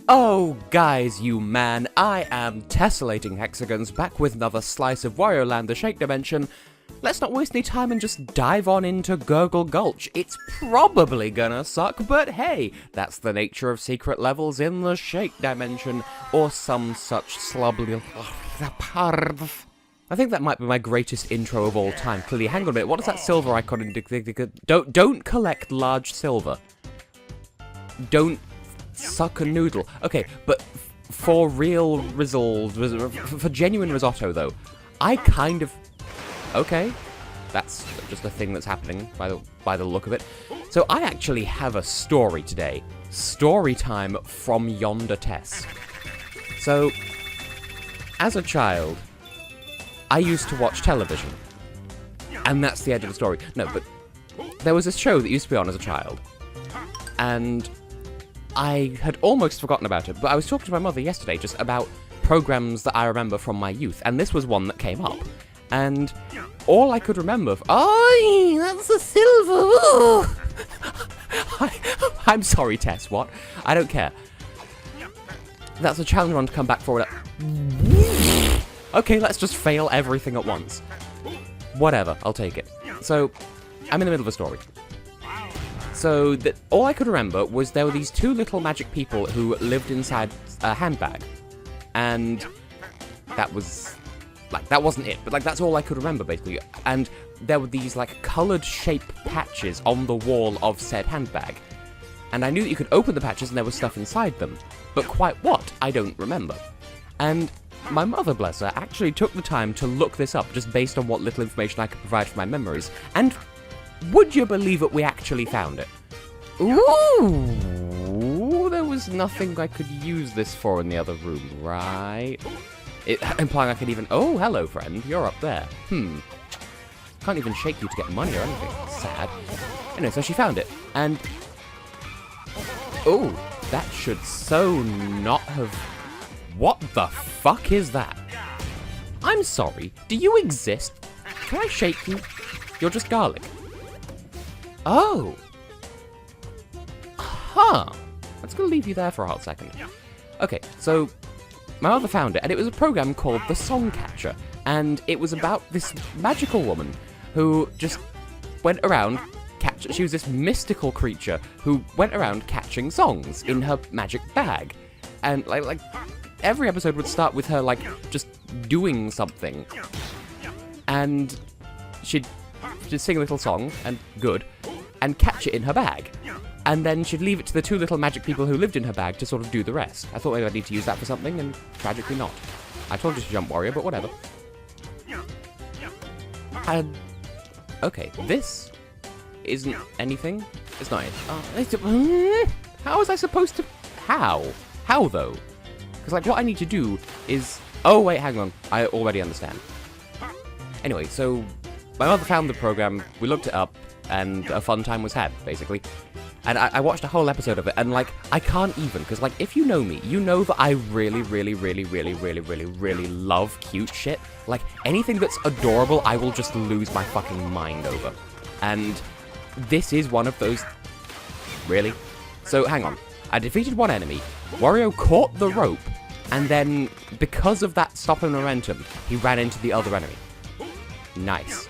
Oh, guys, you man, I am Tessellating Hexagons, back with another slice of Wario Land, the Shake Dimension. Let's not waste any time and just dive on into Gurgle Gulch. It's probably gonna suck, but hey, that's the nature of secret levels in the Shake Dimension, or some such slubbly... I think that might be my greatest intro of all time. Clearly, hang on a minute, what does that silver icon indicate? Don't collect large silver. Don't suck a noodle. Okay, but for real for genuine risotto, though, I kind of... Okay, that's just a thing that's happening by the look of it. So I actually have a story today. Story time from yonder Tess. So, as a child, I used to watch television. And that's the end of the story. No, but there was this show that used to be on as a child. And I had almost forgotten about it, but I was talking to my mother yesterday just about programs that I remember from my youth, and this was one that came up. And all I could remember... Oh, that's a silver! I'm sorry, Tess, what? I don't care. That's a challenge one to come back forward. Okay, let's just fail everything at once. Whatever, I'll take it. So, I'm in the middle of a story. So, all I could remember was there were these two little magic people who lived inside a handbag. And that was... like, that wasn't it, but, like, that's all I could remember, basically. And there were these, like, coloured shape patches on the wall of said handbag. And I knew that you could open the patches and there was stuff inside them. But quite what, I don't remember. And my mother, bless her, actually took the time to look this up, just based on what little information I could provide from my memories. And would you believe it, we actually found it? Ooh, there was nothing I could use this for in the other room, right? Implying I could even... Oh, hello, friend. You're up there. Can't even shake you to get money or anything. Sad. Anyway, so she found it. And... oh, that should so not have... What the fuck is that? I'm sorry. Do you exist? Can I shake you? You're just garlic. Oh. Huh. I'm just gonna leave you there for a hot second. Okay, so... my mother found it, and it was a program called The Song Catcher, and it was about this magical woman who just went around she was this mystical creature who went around catching songs in her magic bag, and like every episode would start with her like just doing something, and she'd sing a little song and and catch it in her bag. And then she'd leave it to the two little magic people who lived in her bag to sort of do the rest. I thought maybe I'd need to use that for something, and tragically not. I told you to jump Wario, but whatever. And... okay, this isn't anything. It's not it. How was I supposed to... How? How, though? Because, like, what I need to do is... oh, wait, hang on. I already understand. Anyway, so... my mother found the program, we looked it up, and a fun time was had, basically. And I watched a whole episode of it, and, like, I can't even, because, like, if you know me, you know that I really love cute shit. Like, anything that's adorable, I will just lose my fucking mind over. And this is one of those... really? So, hang on. I defeated one enemy, Wario caught the rope, and then, because of that stop and momentum, he ran into the other enemy. Nice.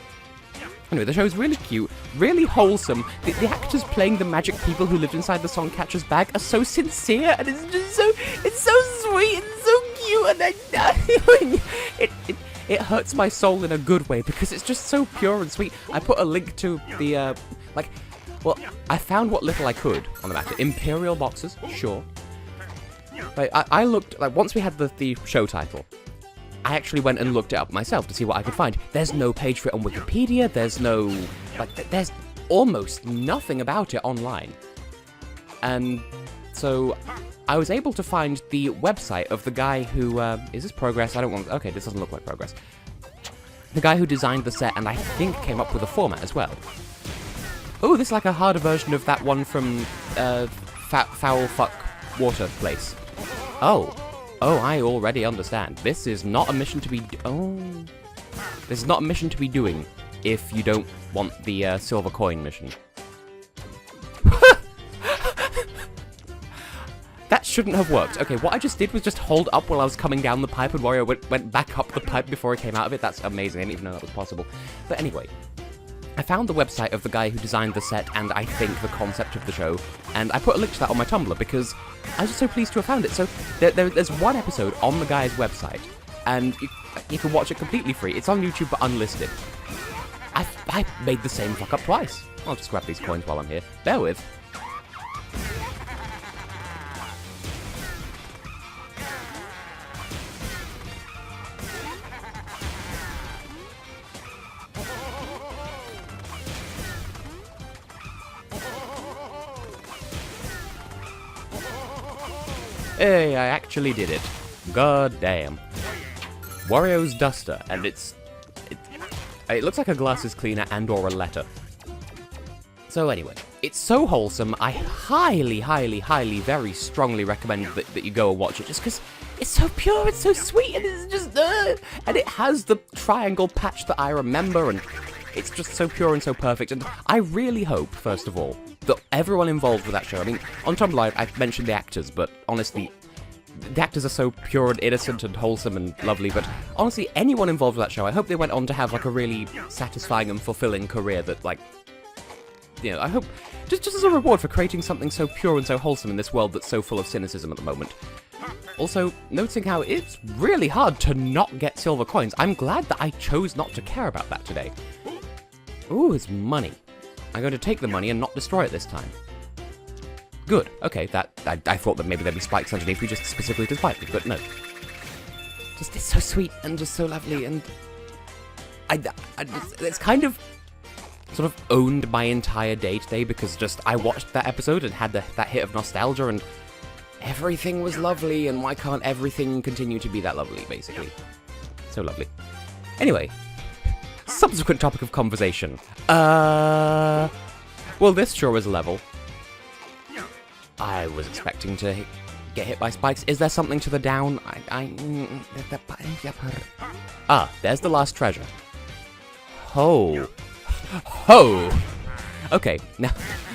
Anyway, the show's really cute, really wholesome. The actors playing the magic people who lived inside the song catcher's bag are so sincere, and it's just so sweet and so cute, and it hurts my soul in a good way because it's just so pure and sweet. I put a link to the well, I found what little I could on the matter. Imperial boxes, sure. Like I looked, like, once we had the show title, I actually went and looked it up myself to see what I could find. There's no page for it on Wikipedia, there's no... like, there's almost nothing about it online. And so I was able to find the website of the guy who... is this Progress? I don't want... okay, this doesn't look like Progress. The guy who designed the set, and I think came up with a format as well. Oh, this is like a harder version of that one from Foul Fuck Water Place. Oh, I already understand. This is not a mission to be... this is not a mission to be doing if you don't want the silver coin mission. shouldn't have worked. Okay, what I just did was just hold up while I was coming down the pipe, and Wario went back up the pipe before I came out of it. That's amazing. I didn't even know that was possible. But anyway, I found the website of the guy who designed the set and I think the concept of the show, and I put a link to that on my Tumblr because I was just so pleased to have found it. So there's one episode on the guy's website, and you can watch it completely free. It's on YouTube but unlisted. I made the same fuck up twice. I'll just grab these coins while I'm here. Bear with. Hey, I actually did it. God damn. Wario's duster, and it looks like a glasses cleaner and or a letter. So anyway, it's so wholesome, I highly, highly, highly, very strongly recommend that you go and watch it, just because it's so pure, it's so sweet, and it's just, and it has the triangle patch that I remember, and it's just so pure and so perfect, and I really hope, first of all, that everyone involved with that show, I mean, on Tumblr I've mentioned the actors, but honestly, the actors are so pure and innocent and wholesome and lovely, but honestly, anyone involved with that show, I hope they went on to have, like, a really satisfying and fulfilling career that, like, you know, I hope, just as a reward for creating something so pure and so wholesome in this world that's so full of cynicism at the moment. Also, noticing how it's really hard to not get silver coins, I'm glad that I chose not to care about that today. Ooh, it's money. I'm going to take the money and not destroy it this time. Good. Okay, I thought that maybe there'd be spikes underneath me just specifically to spike me, but no. Just, it's so sweet and just so lovely, and it's kind of sort of owned my entire day today because just I watched that episode and had that hit of nostalgia, and everything was lovely, and why can't everything continue to be that lovely, basically? So lovely. Anyway, subsequent topic of conversation. Well, this sure is a level. I was expecting to get hit by spikes. Is there something to the down? There's the last treasure. Ho. Okay, now,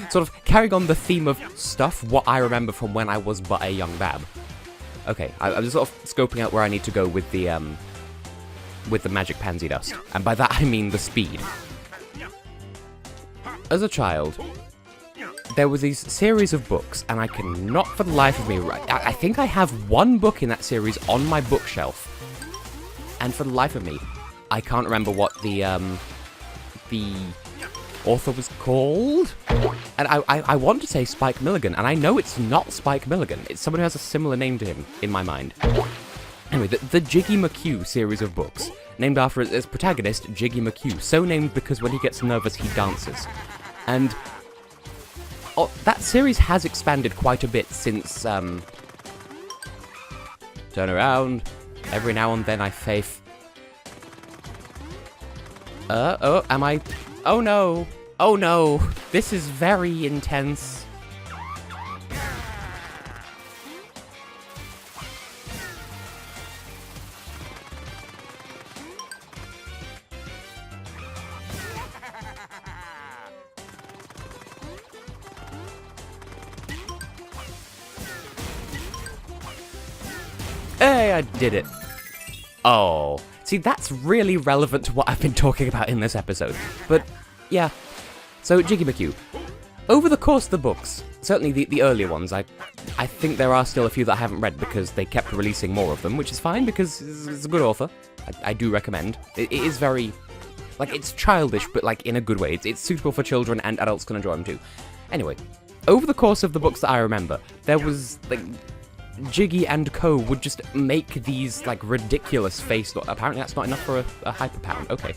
sort of carrying on the theme of stuff, what I remember from when I was but a young bab. Okay, I'm just sort of scoping out where I need to go with the magic pansy dust. And by that I mean the speed. As a child, there was these series of books, and I cannot for the life of me, I think I have one book in that series on my bookshelf, and for the life of me, I can't remember what the author was called, and I want to say Spike Milligan, and I know it's not Spike Milligan, it's someone who has a similar name to him in my mind. Anyway, the Jiggy McHugh series of books, named after its protagonist, Jiggy McHugh, so named because when he gets nervous he dances, and that series has expanded quite a bit since, turn around, every now and then I faith. Am I? Oh no, this is very intense. Hey, I did it. Oh. See, that's really relevant to what I've been talking about in this episode. But, yeah. So, Jiggy McHugh. Over the course of the books, certainly the earlier ones, I think there are still a few that I haven't read because they kept releasing more of them, which is fine because it's a good author. I do recommend. It is very, like, it's childish, but, like, in a good way. It's suitable for children, and adults can enjoy them too. Anyway, over the course of the books that I remember, there was, like, Jiggy and Co. would just make these, like, ridiculous face... Apparently that's not enough for a hyper pound. Okay.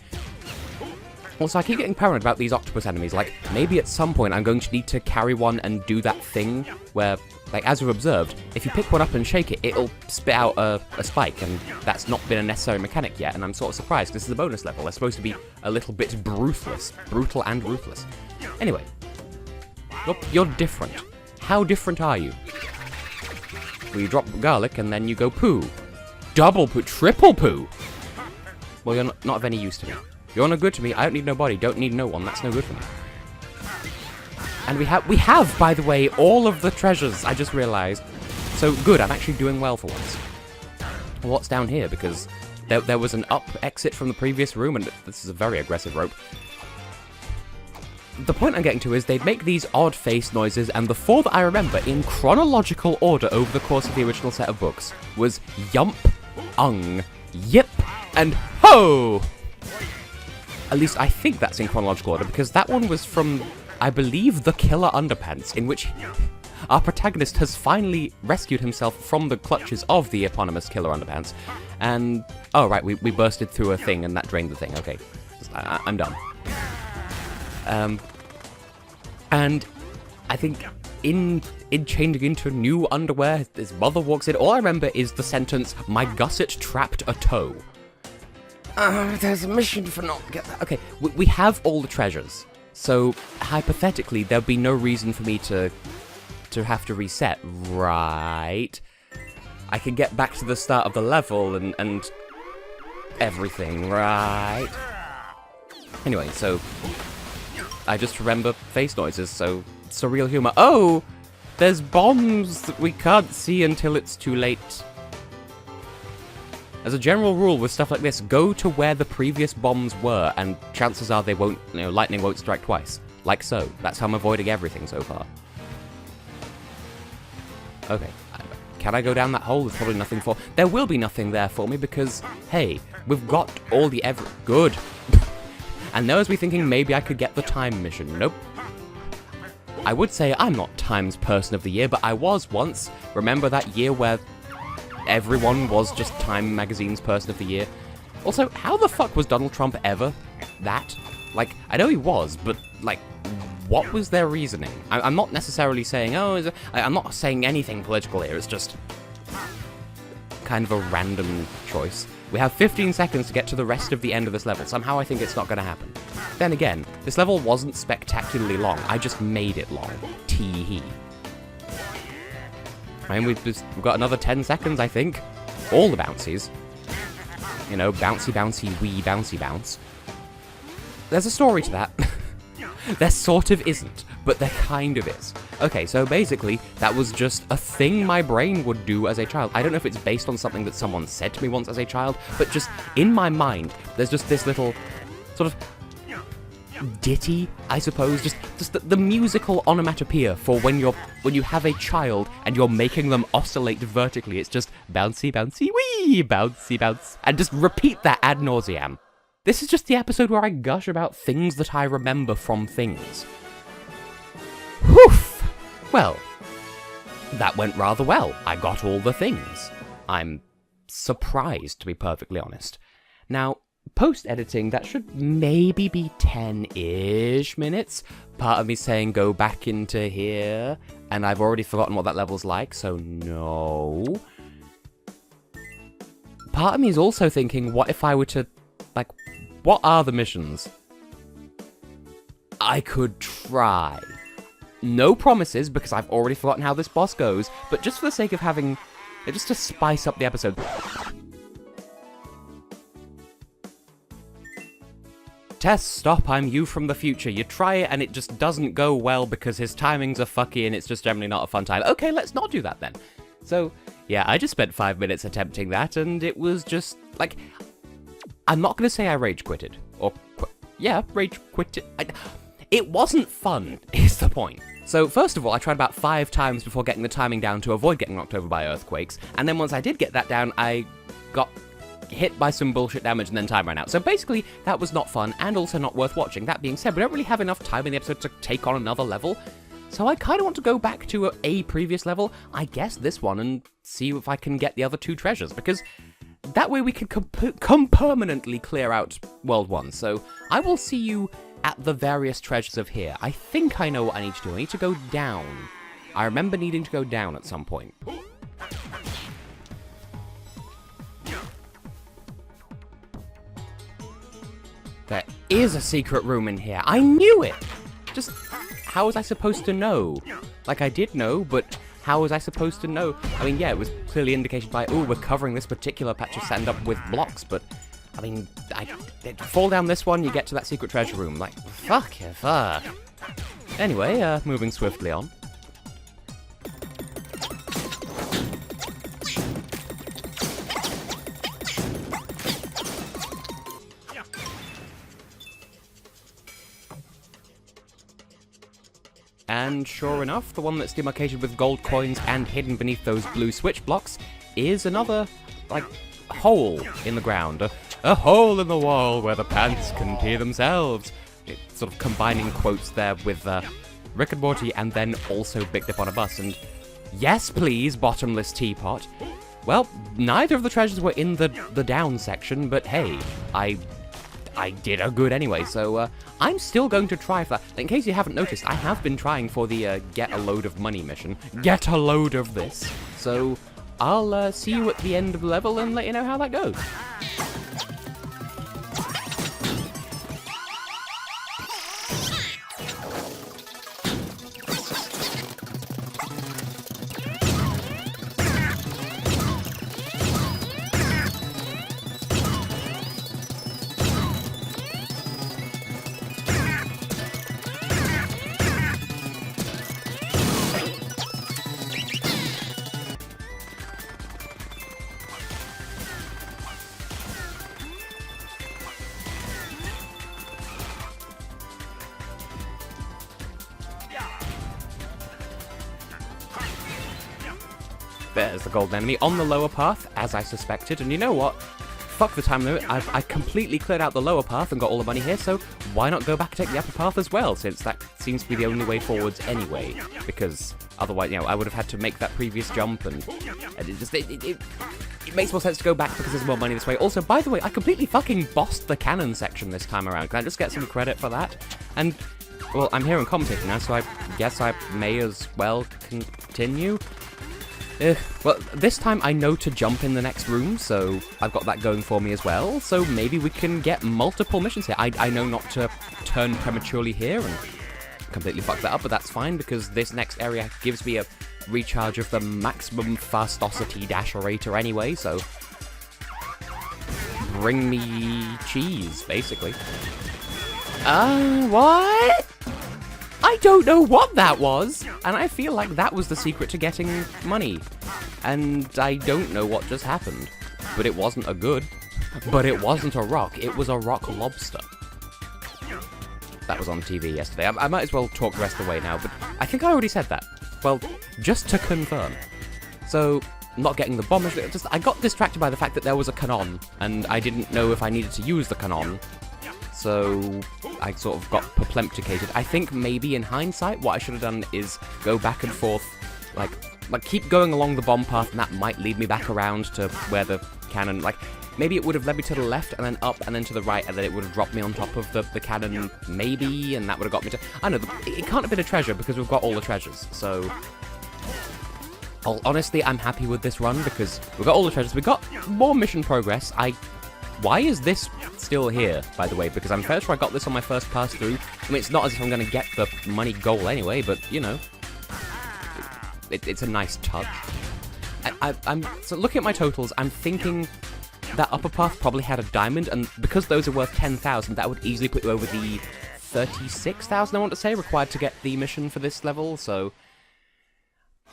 Also, I keep getting paranoid about these octopus enemies. Like, maybe at some point I'm going to need to carry one and do that thing where, like, as we've observed, if you pick one up and shake it, it'll spit out a spike, and that's not been a necessary mechanic yet, and I'm sort of surprised. This is a bonus level. They're supposed to be a little bit ruthless. Brutal and ruthless. Anyway. You're different. How different are you? Well, you drop garlic, and then you go poo. Double poo. Triple poo! Well, you're not of any use to me. You're no good to me. I don't need no body. Don't need no one. That's no good for me. And we have, by the way, all of the treasures, I just realized. So good, I'm actually doing well for once. What's down here? Because there was an up exit from the previous room, and this is a very aggressive rope. The point I'm getting to is they'd make these odd face noises, and the four that I remember in chronological order over the course of the original set of books was yump, ung, yip, and ho! At least I think that's in chronological order, because that one was from, I believe, The Killer Underpants, in which our protagonist has finally rescued himself from the clutches of the eponymous Killer Underpants, and... oh, right, we bursted through a thing, and that drained the thing. Okay, I'm done. And I think in changing into new underwear, his mother walks in. All I remember is the sentence, "My gusset trapped a toe." There's a mission for not get that. Okay, we have all the treasures, so hypothetically there'd be no reason for me to have to reset, right? I can get back to the start of the level and everything, right? Anyway, so I just remember face noises, so surreal humor. Oh! There's bombs that we can't see until it's too late. As a general rule with stuff like this, go to where the previous bombs were, and chances are they won't, lightning won't strike twice. Like so. That's how I'm avoiding everything so far. Okay. Can I go down that hole? There's probably nothing for... There will be nothing there for me because, hey, we've got all the Good. And those be thinking maybe I could get the time mission. Nope. I would say I'm not Time's Person of the Year, but I was once. Remember that year where everyone was just Time Magazine's Person of the Year? Also, how the fuck was Donald Trump ever that? Like, I know he was, but, like, what was their reasoning? I'm not necessarily saying, I'm not saying anything political here, it's just kind of a random choice. We have 15 seconds to get to the rest of the end of this level. Somehow I think it's not going to happen. Then again, this level wasn't spectacularly long. I just made it long. Tee-hee. And we've got another 10 seconds, I think. All the bouncies. You know, bouncy, bouncy, wee, bouncy, bounce. There's a story to that. There sort of isn't, but there kind of is. Okay, so basically, that was just a thing my brain would do as a child. I don't know if it's based on something that someone said to me once as a child, but just in my mind, there's just this little sort of ditty, I suppose, just the musical onomatopoeia for when you have a child and you're making them oscillate vertically. It's just bouncy, bouncy, wee, bouncy, bounce, and just repeat that ad nauseam. This is just the episode where I gush about things that I remember from things. Whew! Well, that went rather well. I got all the things. I'm surprised, to be perfectly honest. Now, post-editing, that should maybe be 10-ish minutes. Part of me saying go back into here, and I've already forgotten what that level's like, so no. Part of me is also thinking, what if I were to, like, what are the missions? I could try. No promises, because I've already forgotten how this boss goes, but just for the sake of having... just to spice up the episode. Tess, stop, I'm you from the future. You try it and it just doesn't go well because his timings are fucky and it's just generally not a fun time. Okay, let's not do that then. So, yeah, I just spent 5 minutes attempting that and it was just, like... I'm not going to say I rage quitted. Or, yeah, rage quitted. It wasn't fun, is the point. So, first of all, I tried about 5 times before getting the timing down to avoid getting knocked over by earthquakes, and then once I did get that down, I got hit by some bullshit damage and then time ran out. So basically, that was not fun, and also not worth watching. That being said, we don't really have enough time in the episode to take on another level, so I kind of want to go back to a previous level, I guess this one, and see if I can get the other 2 treasures, because... that way we can permanently clear out World 1, so I will see you at the various treasures of here. I think I know what I need to do. I need to go down. I remember needing to go down at some point. There is a secret room in here. I knew it! Just, how was I supposed to know? Like, I did know, but... how was I supposed to know? I mean, yeah, it was clearly indicated by, oh, we're covering this particular patch of sand up with blocks, but, I mean, fall down this one, you get to that secret treasure room. Like, fuck yeah, fuck. Anyway, moving swiftly on. and sure enough, the one that's demarcated with gold coins and hidden beneath those blue switch blocks is another, like, hole in the ground. A hole in the wall where the pants can pee themselves. It's sort of combining quotes there with Rick and Morty and then also Big Dip on a Bus. And yes, please, bottomless teapot. Well, neither of the treasures were in the down section, but hey, I did a good anyway, so I'm still going to try for that. In case you haven't noticed, I have been trying for the get a load of money mission. Get a load of this. So I'll see you at the end of the level and let you know how that goes. There's the golden enemy on the lower path, as I suspected, and you know what? Fuck the time limit, I completely cleared out the lower path and got all the money here, so why not go back and take the upper path as well, since that seems to be the only way forwards anyway, because otherwise, you know, I would have had to make that previous jump, and it makes more sense to go back because there's more money this way. Also, by the way, I completely fucking bossed the cannon section this time around. Can I just get some credit for that? And, well, I'm here and commentating now, so I guess I may as well continue. Well, this time I know to jump in the next room, so I've got that going for me as well, so maybe we can get multiple missions here. I know not to turn prematurely here and completely fuck that up, but that's fine, because this next area gives me a recharge of the maximum fastosity dasherator anyway, so bring me cheese, basically. What? I don't know what that was, and I feel like that was the secret to getting money. And I don't know what just happened. But it wasn't a good. But it wasn't a rock, it was a rock lobster. That was on TV yesterday. I might as well talk the rest of the way now, but I think I already said that. Well, just to confirm. So, not getting the bomb, I got distracted by the fact that there was a cannon, and I didn't know if I needed to use the cannon. So I sort of got perplexed. I think maybe in hindsight, what I should have done is go back and forth, like keep going along the bomb path, and that might lead me back around to where the cannon, maybe it would have led me to the left, and then up, and then to the right, and then it would have dropped me on top of the cannon, maybe, and that would have got me to, I don't know, it can't have been a treasure, because we've got all the treasures, so honestly, I'm happy with this run, because we've got all the treasures, we've got more mission progress. Why is this still here, by the way? Because I'm fairly sure I got this on my first pass through. I mean, it's not as if I'm going to get the money goal anyway, but, you know, it's a nice touch. So looking at my totals, I'm thinking that upper path probably had a diamond, and because those are worth 10,000, that would easily put you over the 36,000, I want to say, required to get the mission for this level, so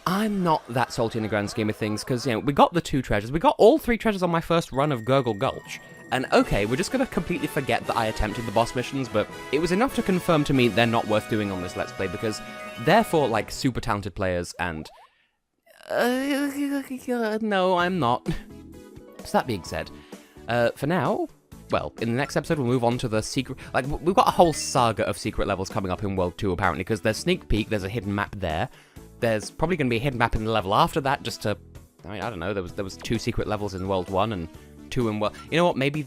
I'm not that salty in the grand scheme of things, because, you know, we got the 2 treasures. We got all 3 treasures on my first run of Gurgle Gulch. And okay, we're just going to completely forget that I attempted the boss missions, but it was enough to confirm to me they're not worth doing on this Let's Play, because they're for, like, super talented players, and no, I'm not. So that being said, for now, well, in the next episode we'll move on to the secret, we've got a whole saga of secret levels coming up in World 2, apparently, because there's Sneak Peek, there's a hidden map there. There's probably going to be a hidden map in the level after that, just to, I mean, I don't know, there was 2 secret levels in World 1 and 2 in World, you know what,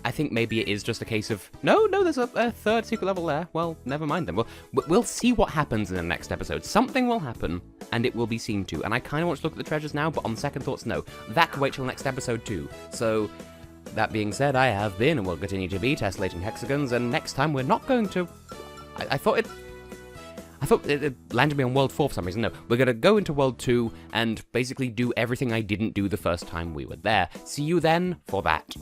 I think maybe it is just a case of, no, there's a 3rd secret level there, well, never mind then, we'll see what happens in the next episode. Something will happen, and it will be seen to, and I kind of want to look at the treasures now, but on second thoughts, no, that can wait till next episode too. So, that being said, I have been, and will continue to be, Tessellating Hexagons, and next time we're not going to, I thought it landed me on World 4 for some reason. No, we're going to go into World 2 and basically do everything I didn't do the first time we were there. See you then for that.